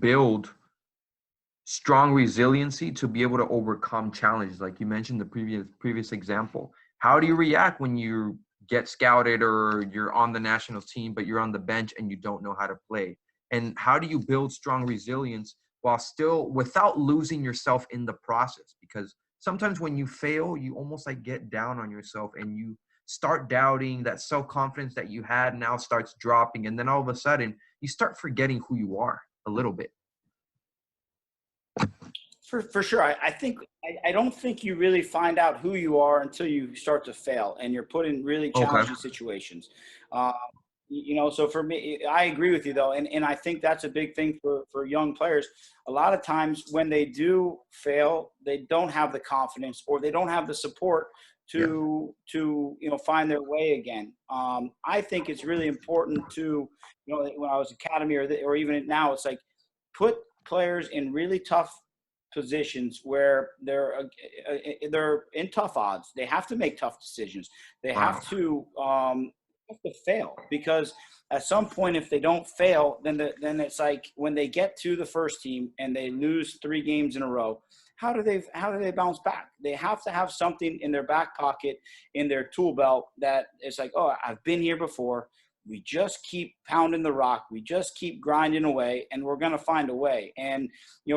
build strong resiliency to be able to overcome challenges? Like you mentioned the previous example. How do you react when you get scouted or you're on the national team, but you're on the bench and you don't know how to play? And how do you build strong resilience while still without losing yourself in the process? Because sometimes when you fail, you almost like get down on yourself and you start doubting. That self-confidence that you had now starts dropping. And then all of a sudden you start forgetting who you are a little bit. For sure. I don't think you really find out who you are until you start to fail and you're put in really challenging situations. So for me, I agree with you though. And I think that's a big thing for young players. A lot of times when they do fail, they don't have the confidence or they don't have the support to find their way again. I think it's really important to, when I was academy or even now, it's like put players in really tough positions where they're in tough odds. They have to make tough decisions. They have to fail, because at some point, if they don't fail, then it's like when they get to the first team and they lose 3 games in a row, how do they bounce back? They have to have something in their back pocket, in their tool belt, that it's like, oh, I've been here before. We just keep pounding the rock. We just keep grinding away, and we're going to find a way. And,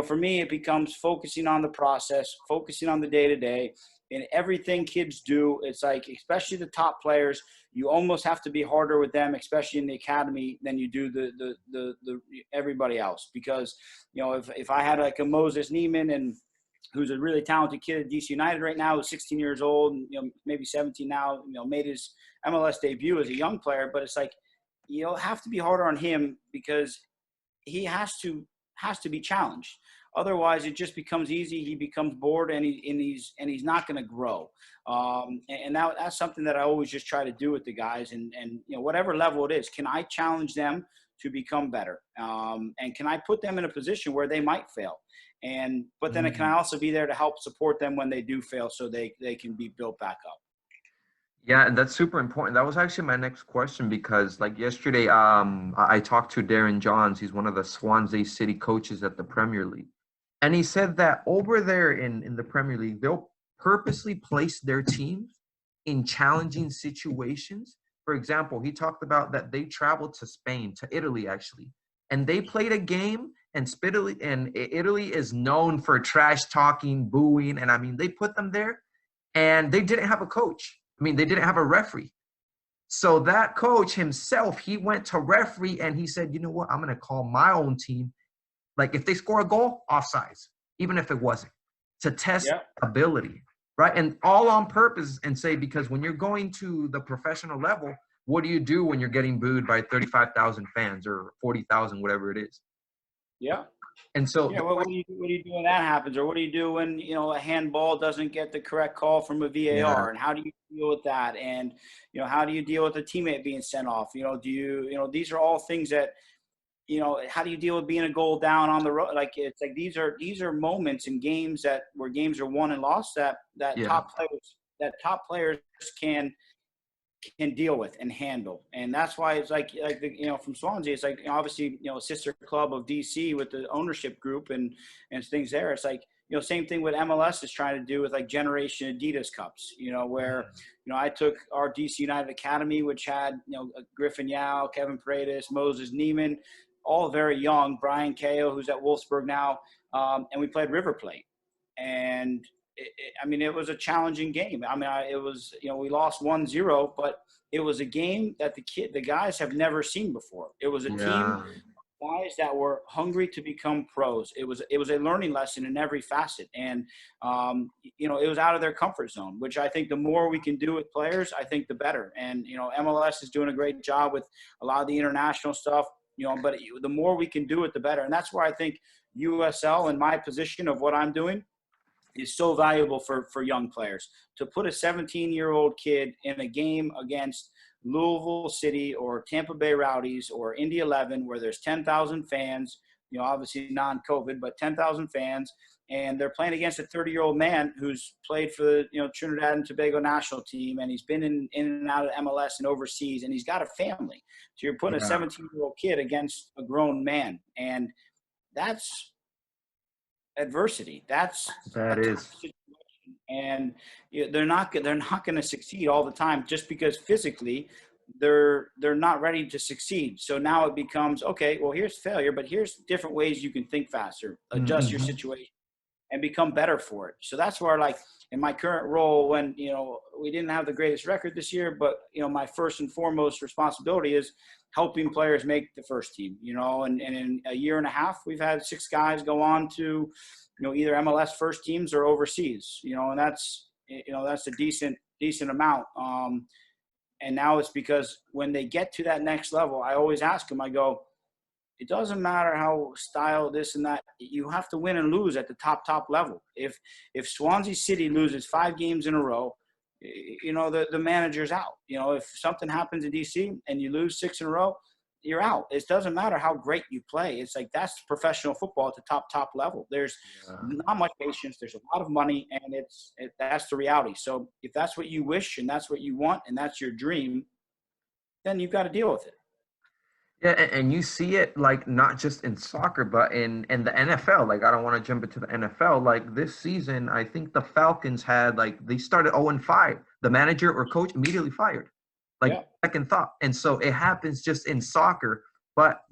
for me, it becomes focusing on the process, focusing on the day-to-day, and everything kids do. It's like, especially the top players, you almost have to be harder with them, especially in the academy, than you do the everybody else. Because, if I had like a Moses Neiman, and who's a really talented kid at DC United right now, who's 16 years old, and, maybe 17 now, made his MLS debut as a young player. But it's like, have to be harder on him, because he has to be challenged. Otherwise, it just becomes easy. He becomes bored, and he's not going to grow. And that's something that I always just try to do with the guys. And whatever level it is, can I challenge them to become better? And can I put them in a position where they might fail? But then can I also be there to help support them when they do fail, so they can be built back up? Yeah, and that's super important. That was actually my next question, because like yesterday, I talked to Darren Johns. He's one of the Swansea City coaches at the Premier League. And he said that over there in the Premier League, they'll purposely place their teams in challenging situations. For example, he talked about that they traveled to Spain, to Italy actually, and they played a game, and Italy is known for trash talking, booing, and I mean, they put them there, and they didn't have a coach. I mean, they didn't have a referee. So that coach himself, he went to referee and he said, you know what, I'm going to call my own team. Like if they score a goal, offsides, even if it wasn't, to test ability, right? And all on purpose, and say, because when you're going to the professional level, what do you do when you're getting booed by 35,000 fans or 40,000, whatever it is? Yeah. And so what do you do when that happens? Or what do you do when, a handball doesn't get the correct call from a VAR? And how do you deal with that? And, how do you deal with a teammate being sent off? These are all things that, how do you deal with being a goal down on the road? Like, it's like, these are moments in games where games are won and lost that top players can deal with and handle. And that's why it's like from Swansea, it's like, obviously, a sister club of DC with the ownership group and things there. It's like, same thing with MLS is trying to do with like Generation Adidas Cups, where, I took our DC United Academy, which had, Griffin Yao, Kevin Paredes, Moses Neiman, all very young, Brian Cahill, who's at Wolfsburg now. And we played River Plate. And it was a challenging game. It was, we lost 1-0, but it was a game that the guys have never seen before. It was a team of guys that were hungry to become pros. It was a learning lesson in every facet. And, it was out of their comfort zone, which I think the more we can do with players, I think the better. And, MLS is doing a great job with a lot of the international stuff, but the more we can do it, the better. And that's where I think USL, in my position of what I'm doing, is so valuable for young players. To put a 17-year-old kid in a game against Louisville City or Tampa Bay Rowdies or Indy 11, where there's 10,000 fans, obviously non-COVID, but 10,000 fans, and they're playing against a 30-year-old man who's played for the Trinidad and Tobago national team, and he's been in and out of MLS and overseas, and he's got a family. So you're putting a 17-year-old kid against a grown man, and that's adversity. That's a That tough is. situation, and they're not going to succeed all the time just because physically they're not ready to succeed. So now it becomes, okay, well, here's failure, but here's different ways you can think faster, adjust your Mm-hmm. situation, and become better for it. So that's where, like, in my current role, when we didn't have the greatest record this year, but my first and foremost responsibility is helping players make the first team. And in a year and a half, we've had 6 guys go on to either MLS first teams or overseas. And that's a decent amount. And now it's because when they get to that next level, I always ask them, I go, it doesn't matter how style this and that. You have to win and lose at the top level. If Swansea City loses 5 games in a row, the manager's out. If something happens in DC and you lose 6 in a row, you're out. It doesn't matter how great you play. It's like, that's professional football at the top level. There's not much patience. There's a lot of money, and that's the reality. So if that's what you wish and that's what you want and that's your dream, then you've got to deal with it. Yeah, and you see it like not just in soccer, but in the NFL. Like, I don't want to jump into the NFL. Like, this season, I think the Falcons had, like, they started 0-5. The manager or coach immediately fired. Like, Yeah. second thought. And so it happens just in soccer. But